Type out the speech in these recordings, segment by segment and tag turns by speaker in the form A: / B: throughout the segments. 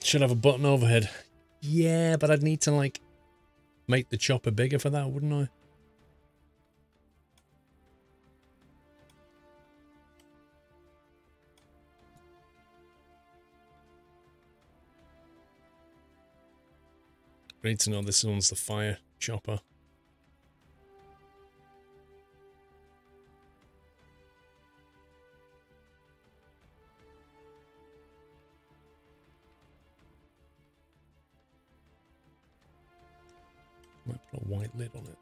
A: Should have a button overhead. Yeah, but I'd need to, like, make the chopper bigger for that, wouldn't I? I need to know this one's the fire chopper. Might put a white lid on it.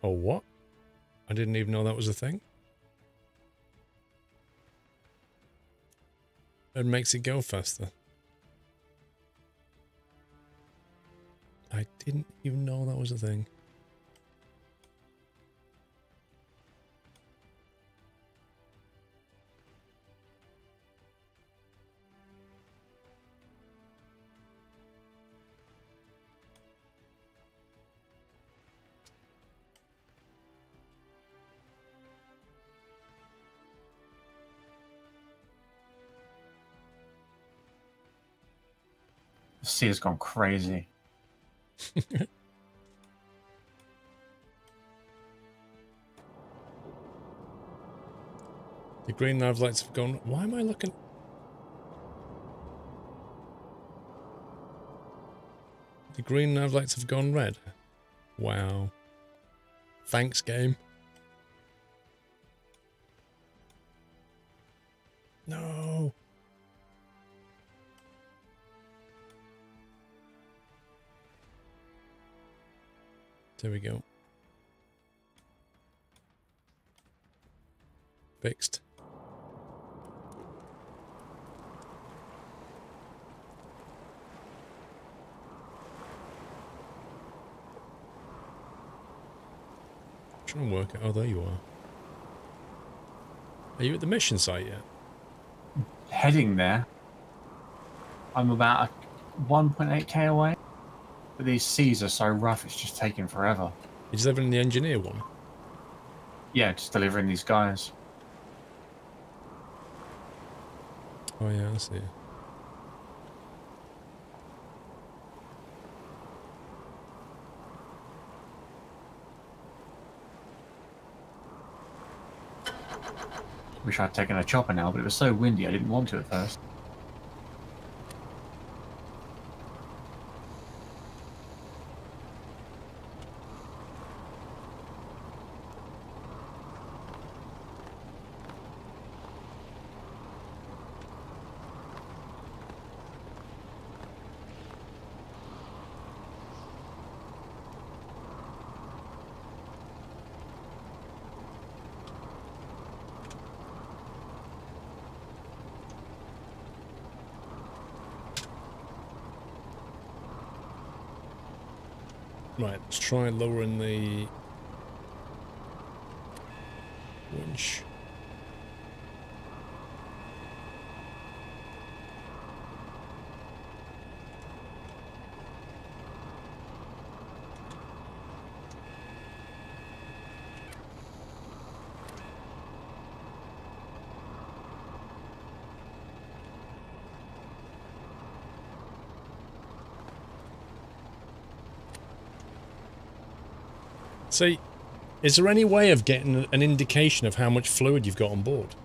A: Oh, what? I didn't even know that was a thing. It makes it go faster. I didn't even know that was a thing.
B: The sea has gone crazy.
A: The green nav lights have gone. Why am I looking? The green nav lights have gone red. Wow. Thanks, game. No. There we go. Fixed. Trying to work it. Oh, there you are. Are you at the mission site yet?
B: Heading there. I'm about 1.8k away. But these seas are so rough, it's just taking forever.
A: You're delivering the engineer one?
B: Yeah, just delivering these guys.
A: Oh yeah, I see.
B: Wish I'd taken a chopper now, but it was so windy I didn't want to at first.
A: Right, let's try lowering the winch. See, is there any way of getting an indication of how much fluid you've got on board?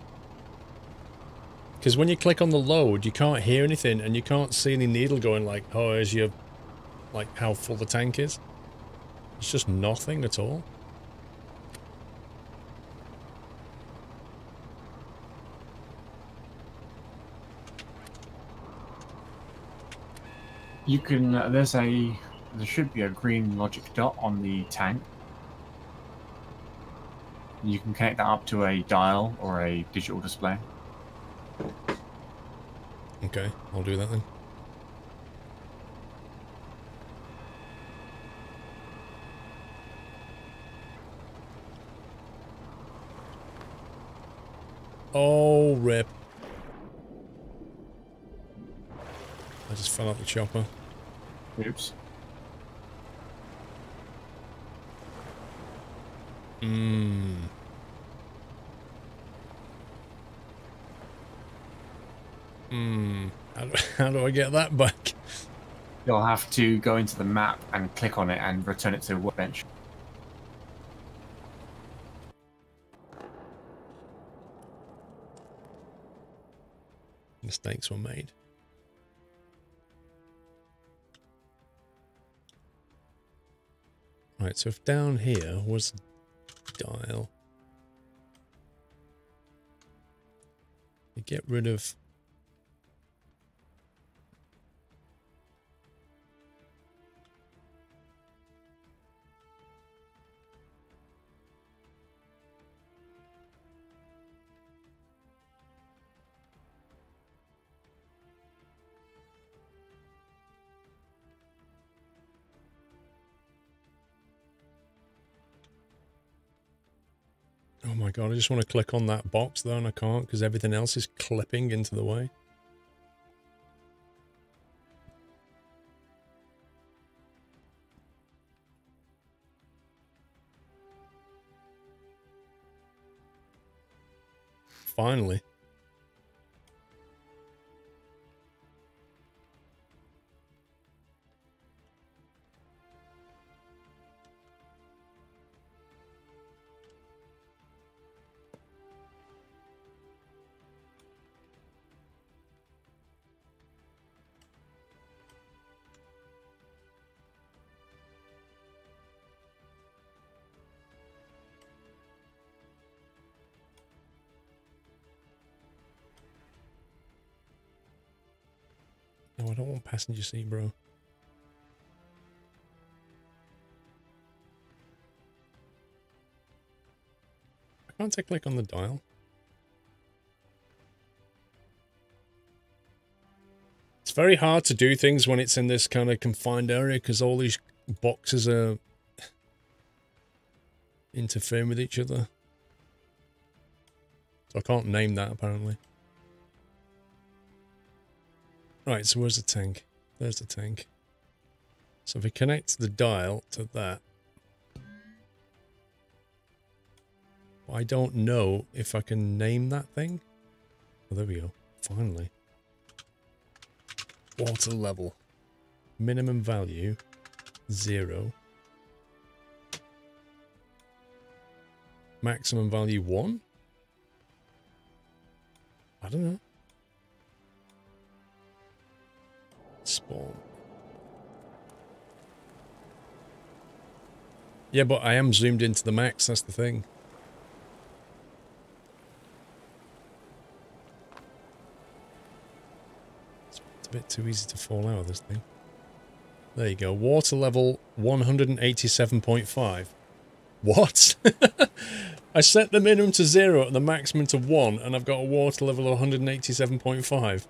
A: Because when you click on the load, you can't hear anything and you can't see any needle going like, oh, here's your, like, how full the tank is. It's just nothing at all.
B: You can, there should be a green logic dot on the tank. You can connect that up to a dial or a digital display.
A: Okay, I'll do that then. Oh, rip. I just fell out the chopper.
B: Oops. How do I get that back? You'll have to go into the map and click on it and return it to the workbench.
A: Mistakes were made. Right, so if down here was dial, you get rid of... Oh my god, I just want to click on that box though, and I can't because everything else is clipping into the way. Finally. No, I don't want passenger seat, bro. Can't I click on the dial? It's very hard to do things when it's in this kind of confined area because all these boxes are interfering with each other. So I can't name that apparently. Right, so where's the tank? There's the tank. So if we connect the dial to that, I don't know if I can name that thing. Oh, there we go. Finally. Water level. Minimum value, 0. Maximum value, 1? I don't know. Spawn. Yeah, but I am zoomed into the max, that's the thing. It's a bit too easy to fall out of this thing. There you go. Water level 187.5. What? I set the minimum to 0 and the maximum to 1, and I've got a water level of 187.5.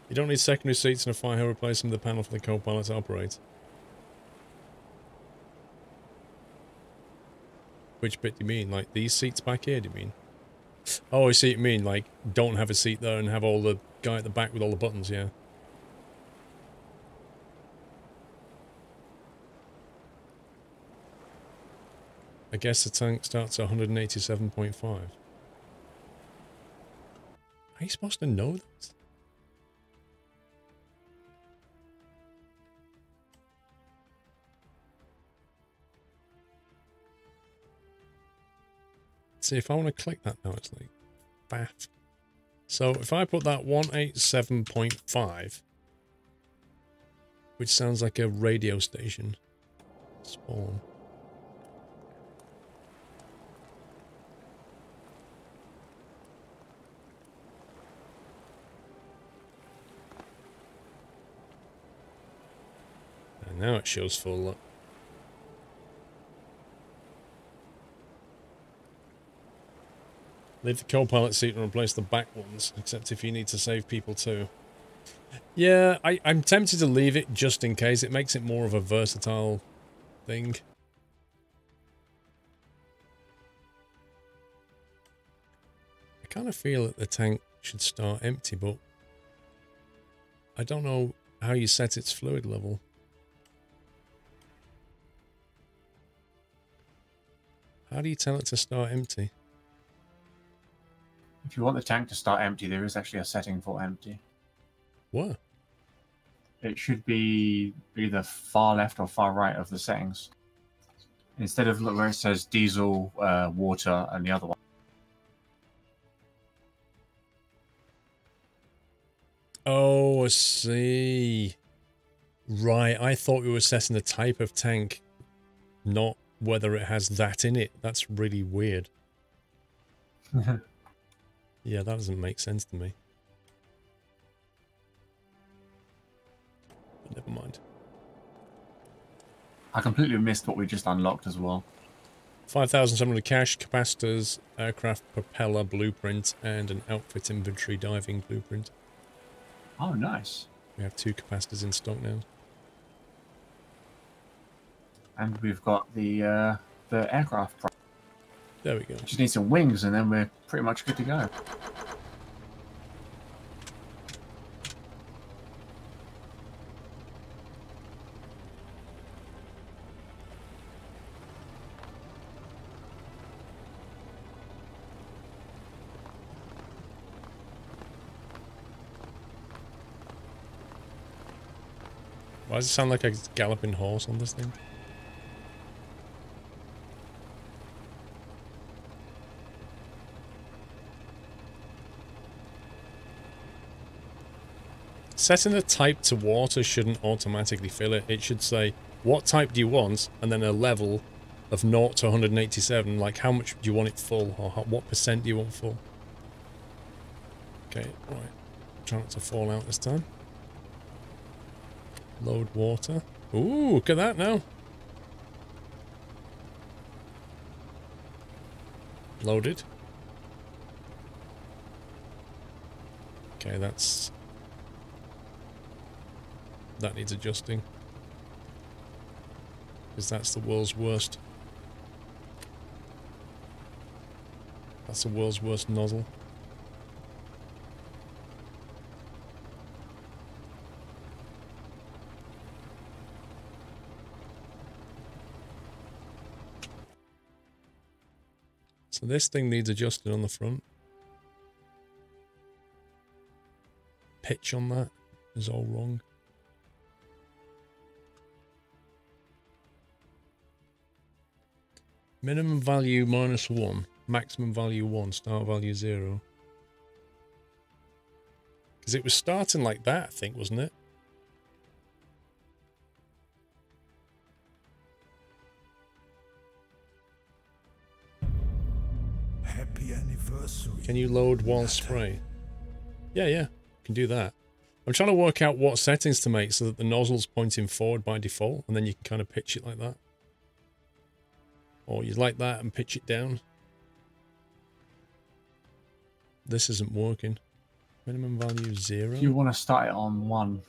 A: You don't need secondary seats and a fire hose replacing the panel for the co-pilot to operate. Which bit do you mean? Like these seats back here, do you mean? Oh, I see what you mean. Like, don't have a seat there and have all the guy at the back with all the buttons, yeah. I guess the tank starts at 187.5. Are you supposed to know that? See, if I want to click that now, it's like, baff. So if I put that 187.5, which sounds like a radio station, spawn. Now it shows full, look. Leave the co-pilot seat and replace the back ones, except if you need to save people too. Yeah, I'm tempted to leave it just in case. It makes it more of a versatile thing. I kind of feel that the tank should start empty, but I don't know how you set its fluid level. How do you tell it to start empty?
B: If you want the tank to start empty, there is actually a setting for empty.
A: What?
B: It should be either far left or far right of the settings. Instead of where it says diesel, water, and the other one.
A: Oh, I see. Right, I thought we were setting the type of tank, not whether it has that in it. That's really weird. Yeah, that doesn't make sense to me. But never mind.
B: I completely missed what we just unlocked as well.
A: 5,700 cash, capacitors, aircraft propeller blueprint, and an outfit inventory diving blueprint.
B: Oh, nice.
A: We have 2 capacitors in stock now.
B: And we've got the aircraft.
A: There we go.
B: Just need some wings, and then we're pretty much good to go.
A: Why does it sound like a galloping horse on this thing? Setting the type to water shouldn't automatically fill it. It should say, what type do you want? And then a level of 0 to 187. Like, how much do you want it full? Or what percent do you want full? Okay, right. Try not to fall out this time. Load water. Ooh, look at that now. Loaded. Okay, that's... that needs adjusting. Because that's the world's worst. That's the world's worst nozzle. So this thing needs adjusting on the front. Pitch on that is all wrong. Minimum value -1, maximum value 1, start value 0. Because it was starting like that, I think, wasn't it?
C: Happy anniversary.
A: Can you load while spray? Yeah, can do that. I'm trying to work out what settings to make so that the nozzle's pointing forward by default, and then you can kind of pitch it like that. Or you like that and pitch it down. This isn't working. Minimum value 0.
B: If you want to start it on 1.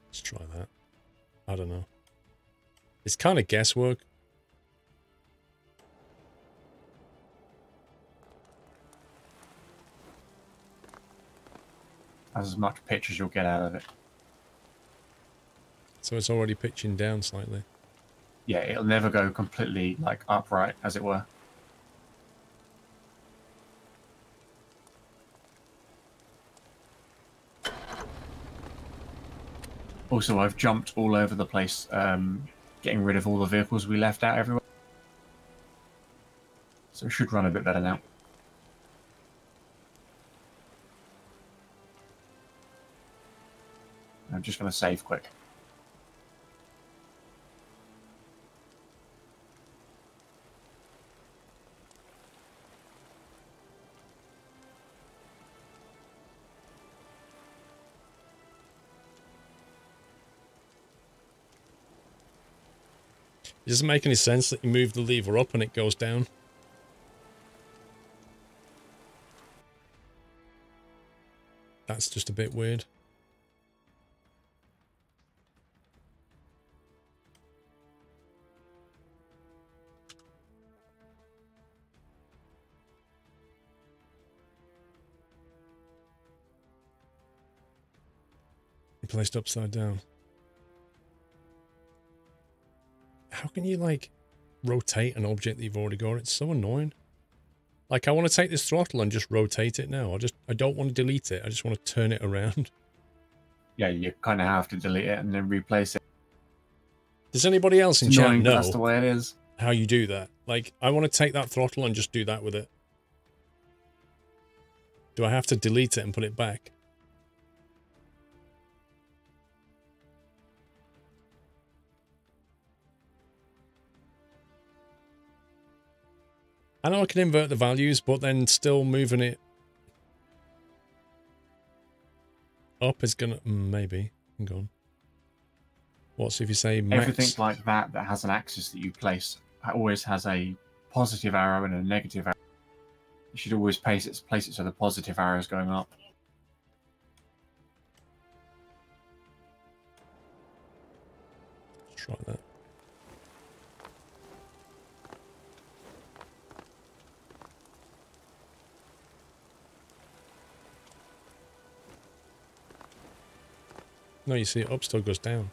A: Let's try that. I don't know. It's kind of guesswork.
B: As much pitch as you'll get out of it.
A: So it's already pitching down slightly.
B: Yeah, it'll never go completely, like, upright, as it were. Also, I've jumped all over the place, getting rid of all the vehicles we left out everywhere. So it should run a bit better now. I'm just going to save quick.
A: It doesn't make any sense that you move the lever up and it goes down. That's just a bit weird. Placed upside down. How can you, like, rotate an object that you've already got? It's so annoying. Like, I want to take this throttle and just rotate it now. I don't want to delete it. I just want to turn it around.
B: Yeah, you kind of have to delete it and then replace it.
A: Does anybody else in
B: It's
A: chat
B: annoying, but
A: know
B: that's the way it is.
A: how you do that? Like, I want to take that throttle and just do that with it. Do I have to delete it and put it back? I know I can invert the values, but then still moving it up is gonna... maybe. Hang on. What's if you say max?
B: Everything like that that has an axis that you place always has a positive arrow and a negative arrow. You should always place it so the positive arrow is going up.
A: Let's try that. No, you see it up still goes down.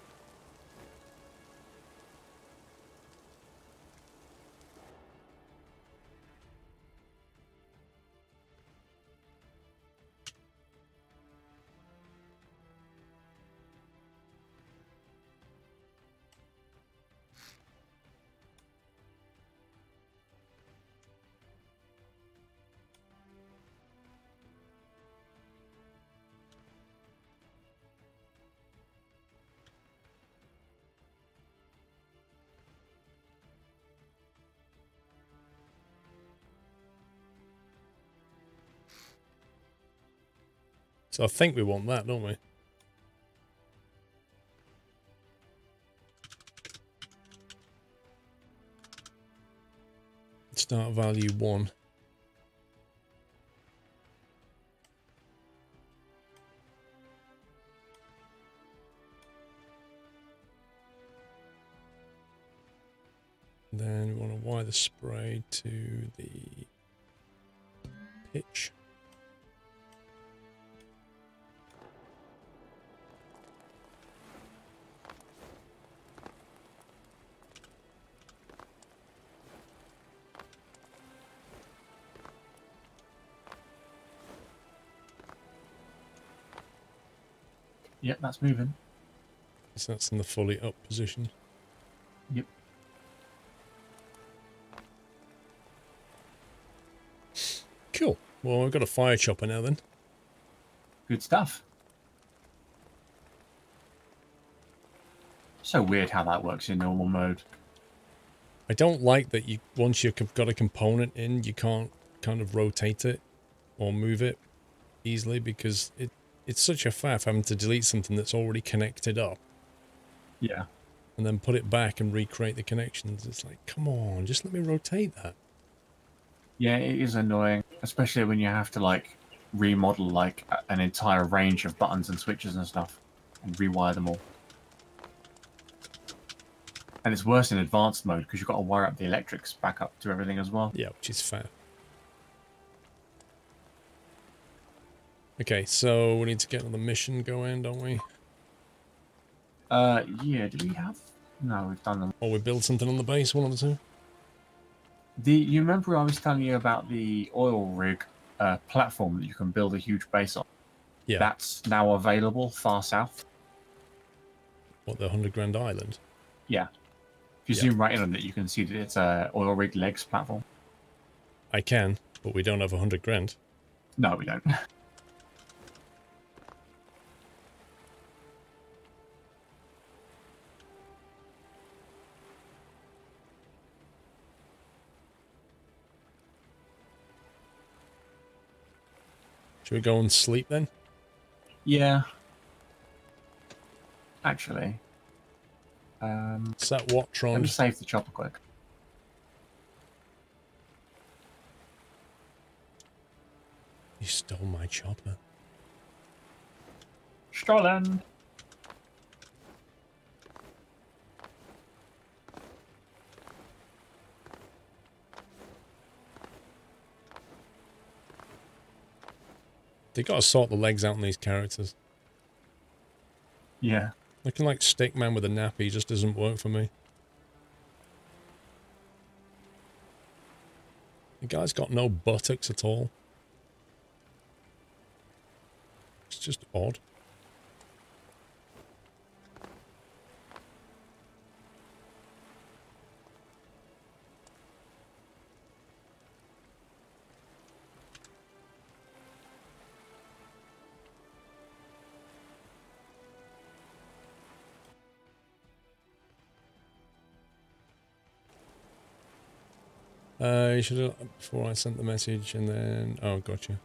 A: So I think we want that, don't we? Start value 1. Then we want to wire the spray to the pitch.
B: Yep, that's moving.
A: So that's in the fully up position.
B: Yep.
A: Cool. Well, I've got a fire chopper now then.
B: Good stuff. So weird how that works in normal mode.
A: I don't like that you once you've got a component in, you can't kind of rotate it or move it easily because it's such a faff having to delete something that's already connected up.
B: Yeah.
A: And then put it back and recreate the connections. It's like, come on, just let me rotate that.
B: Yeah, it is annoying, especially when you have to like remodel like an entire range of buttons and switches and stuff and rewire them all. And it's worse in advanced mode because you've got to wire up the electrics back up to everything as well.
A: Yeah, which is fair. Okay, so we need to get on the mission going, don't we?
B: Yeah, do we have? No, we've done them.
A: Or we build something on the base, one of the two?
B: You remember I was telling you about the oil rig platform that you can build a huge base on?
A: Yeah.
B: That's now available far south.
A: What, the 100 Grand Island?
B: Yeah. If you zoom right in on it, you can see that it's a oil rig legs platform.
A: I can, but we don't have 100 grand.
B: No, we don't.
A: Should we go and sleep then?
B: Yeah. Actually,
A: Set what,
B: Let
A: Tron?
B: me save the chopper quick.
A: You stole my chopper.
B: Stolen!
A: They gotta sort the legs out on these characters.
B: Yeah.
A: Looking like Stickman with a nappy just doesn't work for me. The guy's got no buttocks at all. It's just odd. You should have, before I sent the message and then, oh, gotcha.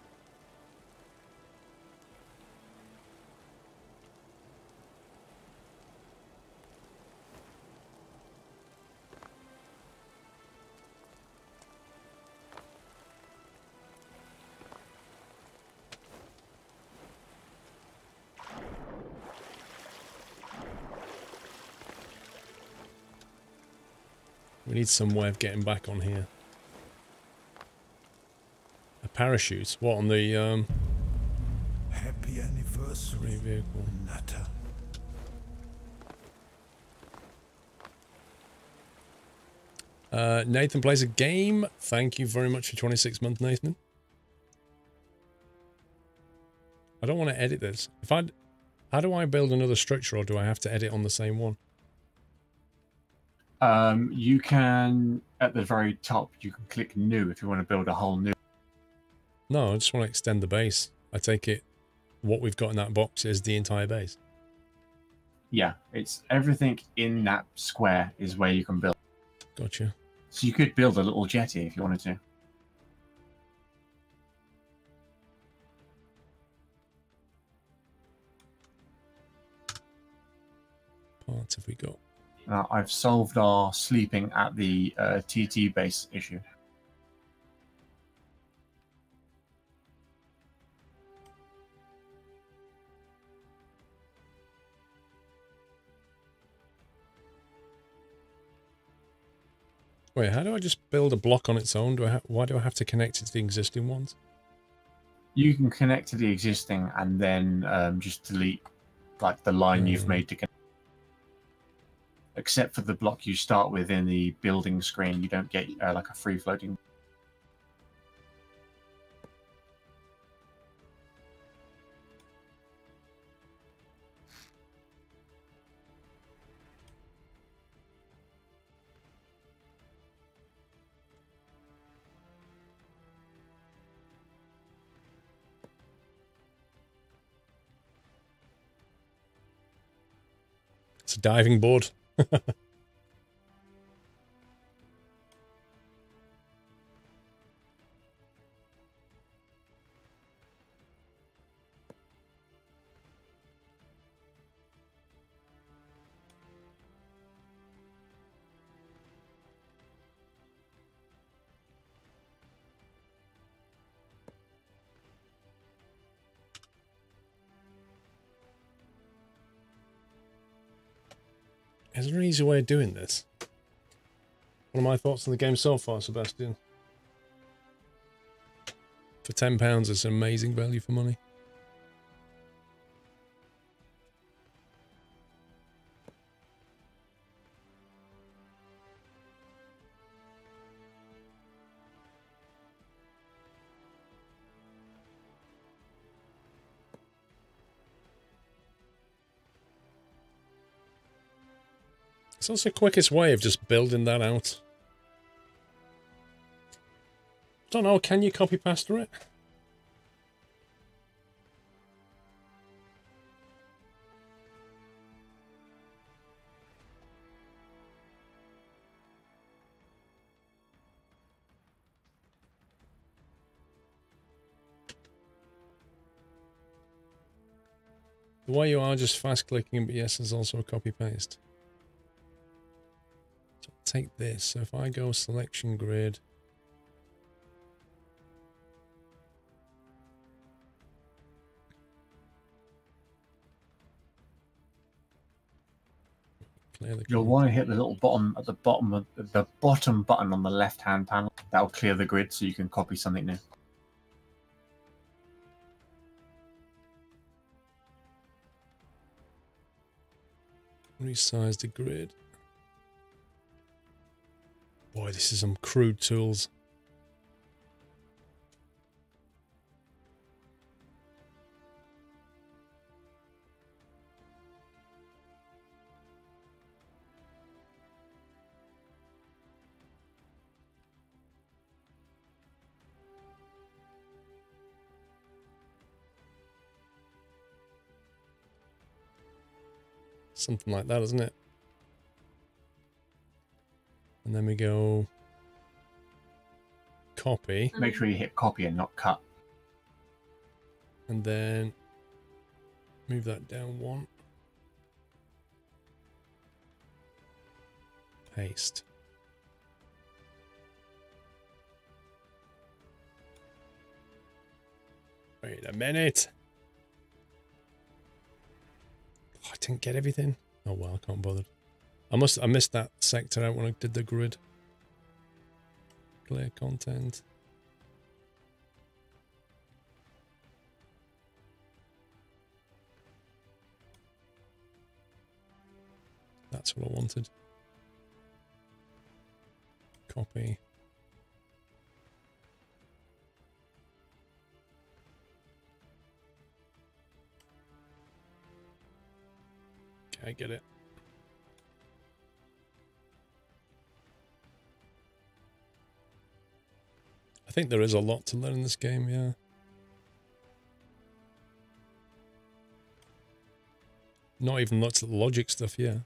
A: We need some way of getting back on here. A parachute? What, on the,
C: Happy anniversary,
A: vehicle?
C: Nutter.
A: Nathan plays a game. Thank you very much for 26 months, Nathan. I don't want to edit this. How do I build another structure, or do I have to edit on the same one?
B: You can, at the very top, you can click new if you want to build a whole new.
A: No, I just want to extend the base. I take it what we've got in that box is the entire base.
B: Yeah, it's everything in that square is where you can build.
A: Gotcha.
B: So you could build a little jetty if you wanted to.
A: Parts have we got?
B: I've solved our sleeping at the TT base issue.
A: Wait, how do I just build a block on its own? Why do I have to connect it to the existing ones?
B: You can connect to the existing and then just delete like the line you've made to connect. Except for the block you start with in the building screen, you don't get like a free floating.
A: It's a diving board. Is there an easy way of doing this? What are my thoughts on the game so far, Sebastian? For £10, it's an amazing value for money. It's also the quickest way of just building that out. Don't know, can you copy pasta it? The way you are just fast clicking, but yes, there's also a copy paste. take this. So if I go selection grid, clear the
B: You'll want to hit the little bottom at the bottom of the bottom button on the left-hand panel. That'll clear the grid so you can copy something new.
A: Resize the grid. Boy, this is some crude tools. Something like that, isn't it? And then we go copy.
B: Make sure you hit copy and not cut.
A: And then move that down one. Paste. Wait a minute. Oh, I didn't get everything. Oh well, I can't bother. I missed that sector out when I did the grid. Clear content. That's what I wanted. Copy. Okay, I get it. I think there is a lot to learn in this game, yeah. Not even lots of logic stuff, yeah.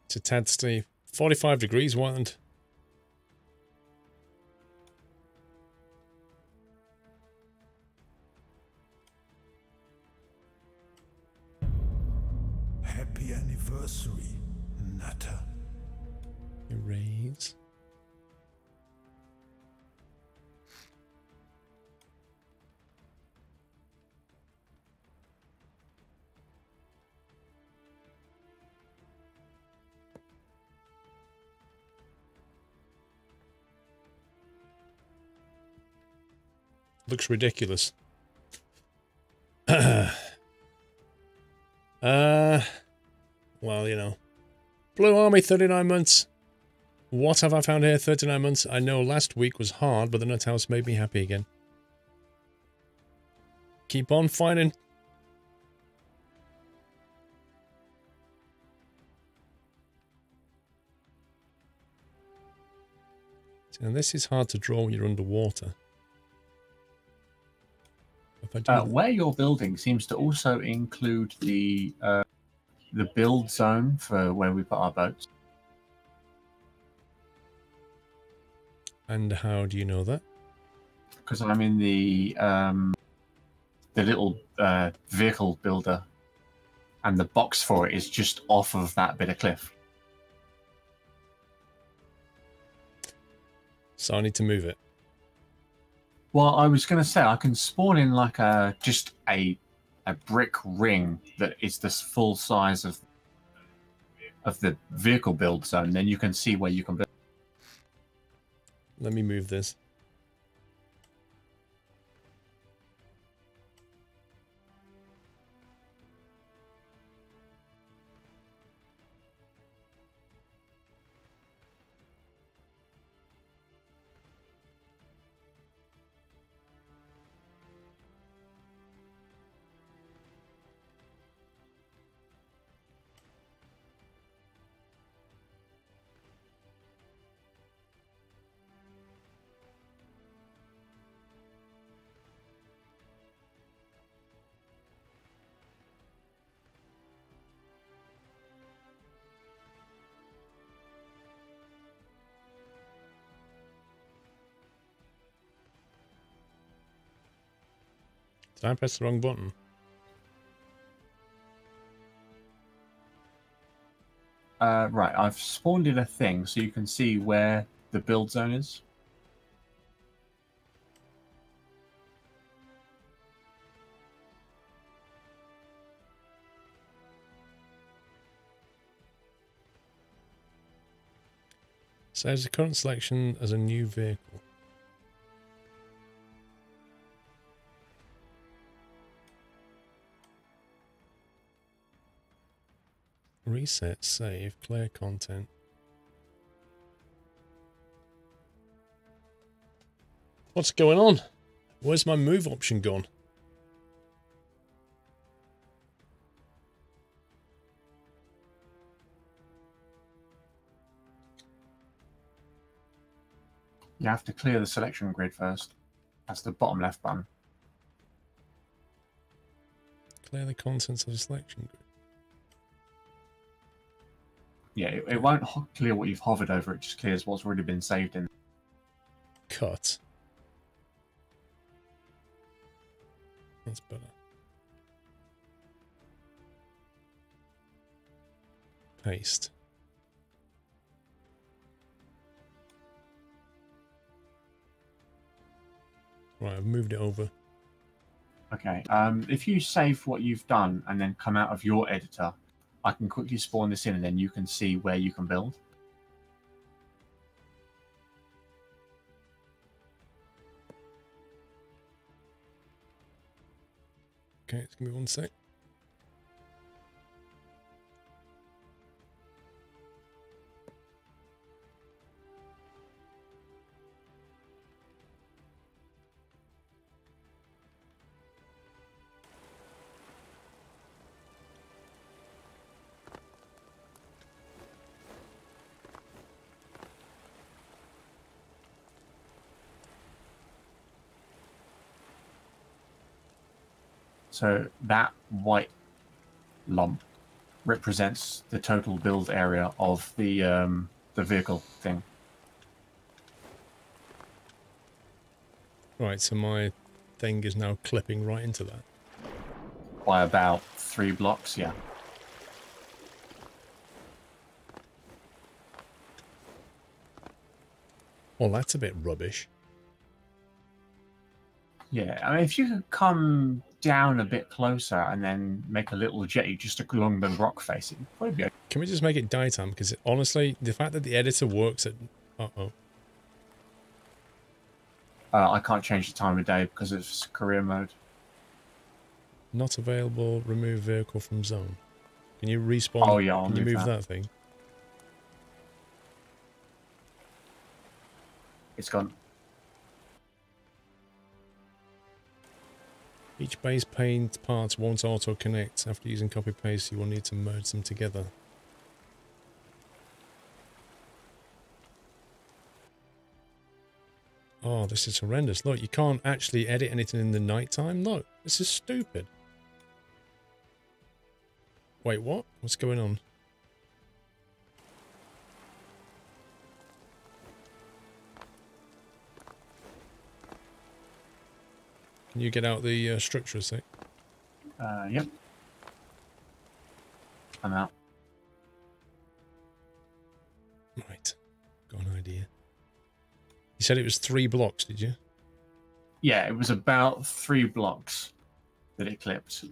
A: It's a tad steep. 45 degrees, wasn't?
C: Happy anniversary, Nutter.
A: Erase. Looks ridiculous. Well, you know. Blue Army, 39 months. What have I found here? 39 months. I know last week was hard, but the nut house made me happy again. Keep on fighting. And this is hard to draw when you're underwater. If I do
B: Where you're building seems to also include the build zone for where we put our boats.
A: And how do you know that?
B: Because I'm in the little vehicle builder, and the box for it is just off of that bit of cliff.
A: So I need to move it.
B: Well, I was going to say I can spawn in like just a brick ring that is the full size of the vehicle build zone. Then you can see where you can build.
A: Let me move this. Did I press the wrong button?
B: Right, I've spawned in a thing so you can see where the build zone is.
A: Saves the current selection as a new vehicle. Reset, save, clear content. What's going on? Where's my move option gone?
B: You have to clear the selection grid first. That's the bottom left button.
A: Clear the contents of the selection grid.
B: Yeah, it won't clear what you've hovered over, it just clears what's already been saved in.
A: Cut. That's better. Paste. Right, I've moved it over.
B: Okay, if you save what you've done and then come out of your editor, I can quickly spawn this in and then you can see where you can build.
A: Okay, just give me 1 sec.
B: So that white lump represents the total build area of the vehicle thing.
A: Right, so my thing is now clipping right into that.
B: By about 3 blocks, yeah.
A: Well, that's a bit rubbish.
B: Yeah, I mean, if you could come down a bit closer and then make a little jetty just along the rock face, it'd probably be okay.
A: Can we just make it daytime? Because honestly, the fact that the editor works at... Uh-oh.
B: I can't change the time of day because it's career mode.
A: Not available, remove vehicle from zone. Can you respawn?
B: Oh, yeah, I'll
A: Can you
B: move
A: move
B: that.
A: that thing?
B: It's gone.
A: Each base paint parts won't auto-connect. After using copy-paste, you will need to merge them together. Oh, this is horrendous. Look, you can't actually edit anything in the nighttime. Look, this is stupid. Wait, what? What's going on? Can you get out the structure a sec?
B: Yep. I'm out.
A: Right. Got an idea. You said it was 3 blocks, did you?
B: Yeah, it was about 3 blocks that it clipped.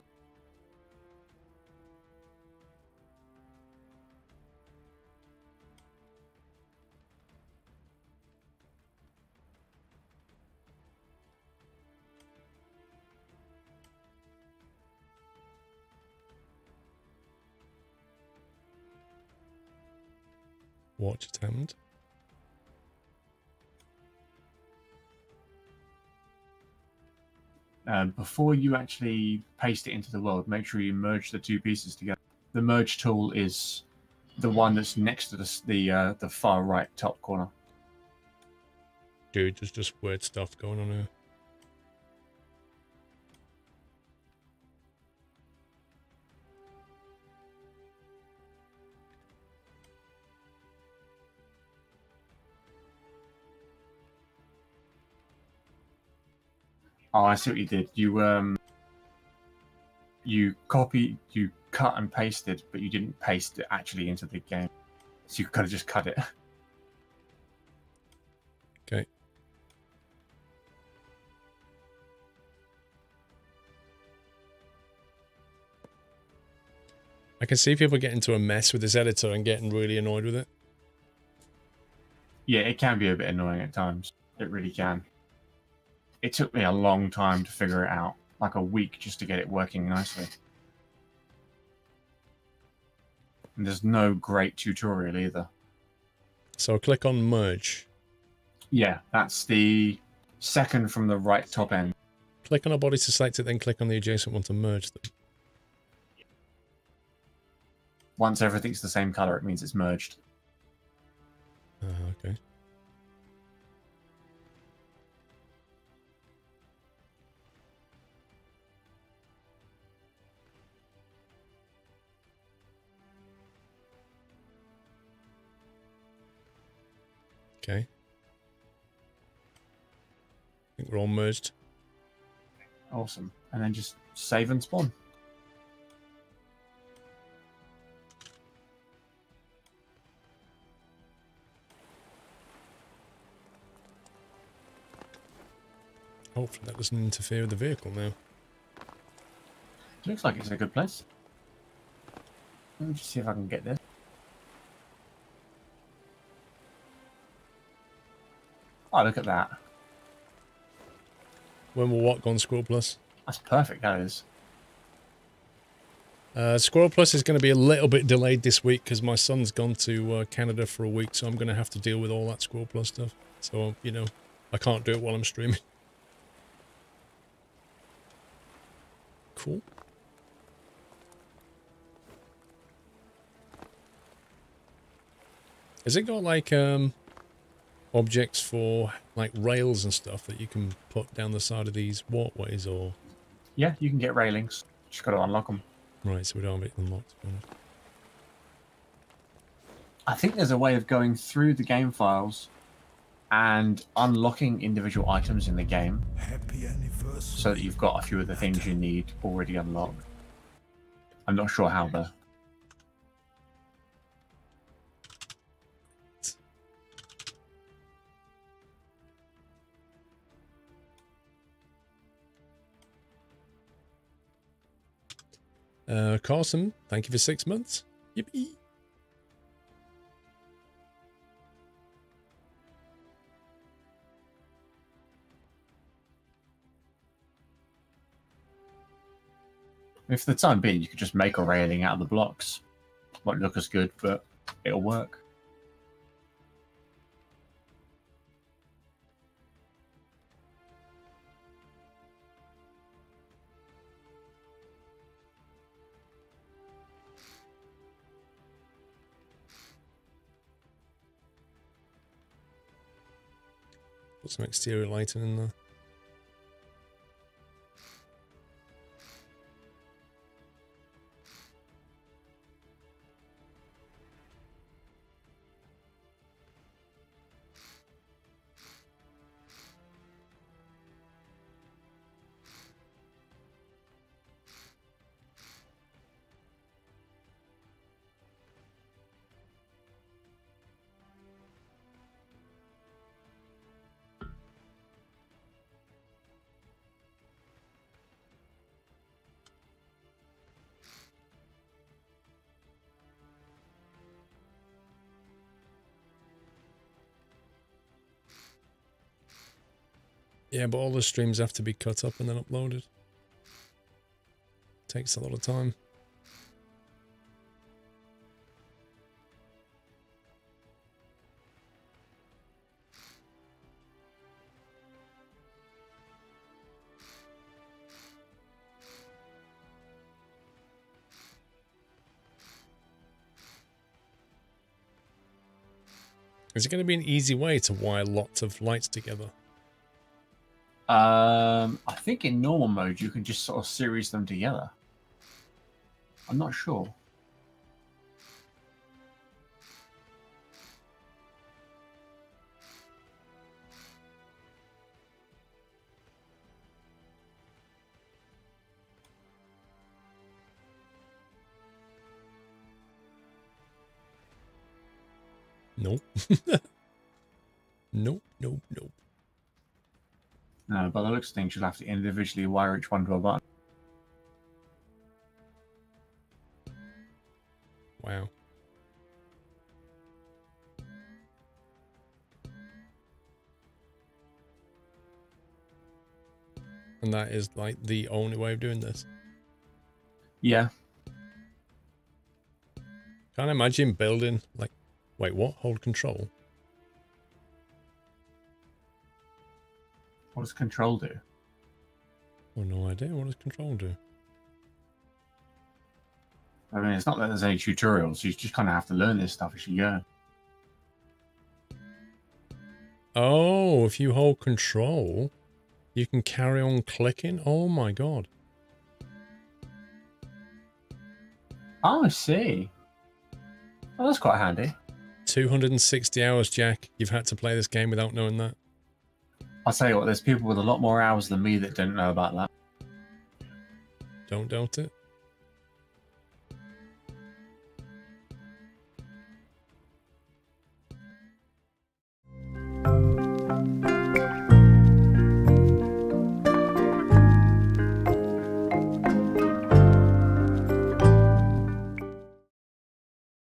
A: What just happened?
B: Before you actually paste it into the world, make sure you merge the 2 pieces together. The merge tool is the one that's next to the far right top corner.
A: Dude, there's just weird stuff going on here.
B: Oh, I see what you did. You you cut and pasted, but you didn't paste it actually into the game. So you could have just cut it.
A: Okay. I can see people get into a mess with this editor and getting really annoyed with it.
B: Yeah, it can be a bit annoying at times. It really can. It took me a long time to figure it out, like a week just to get it working nicely. And there's no great tutorial either.
A: So I'll click on merge.
B: Yeah, that's the second from the right top end.
A: Click on a body to select it, then click on the adjacent one to merge them.
B: Once everything's the same color, it means it's merged.
A: Okay. Okay. I think we're all merged.
B: Awesome. And then just save and spawn.
A: Hopefully that doesn't interfere with the vehicle now.
B: Looks like it's a good place. Let me just see if I can get this. Oh, look at that.
A: When will what go on SquirrelPlus?
B: That's perfect, that is.
A: SquirrelPlus is going to be a little bit delayed this week because my son's gone to Canada for a week, so I'm going to have to deal with all that SquirrelPlus stuff. So, you know, I can't do it while I'm streaming. Cool. Has it got like objects for like rails and stuff that you can put down the side of these walkways, or?
B: Yeah, you can get railings. Just got to unlock them.
A: Right, so we don't have it unlocked.
B: I think there's a way of going through the game files and unlocking individual items in the game.
C: Happy anniversary.
B: So that you've got a few of the things you need already unlocked. I'm not sure how though.
A: Carson, thank you for 6 months. Yippee.
B: If for the time being, you could just make a railing out of the blocks. Won't look as good, but it'll work.
A: Put some exterior lighting in there. Yeah, but all the streams have to be cut up and then uploaded. Takes a lot of time. Is it going to be an easy way to wire lots of lights together?
B: I think in normal mode you can just sort of series them together. I'm not sure.
A: Nope. Nope, nope, nope.
B: No, by the looks of things, you'll have to individually wire each one to a button.
A: Wow. And that is like the only way of doing this.
B: Yeah.
A: Can't imagine building like, wait, what? Hold control.
B: What does control do?
A: Oh, no idea. What does control do?
B: I mean, it's not that there's any tutorials. You just kind of have to learn this stuff as you go.
A: Oh, if you hold control, you can carry on clicking. Oh my god.
B: Oh, I see. Oh, that's quite handy.
A: 260 hours, Jack. You've had to play this game without knowing that.
B: I'll tell you what, there's people with a lot more hours than me that don't know about that.
A: Don't doubt it.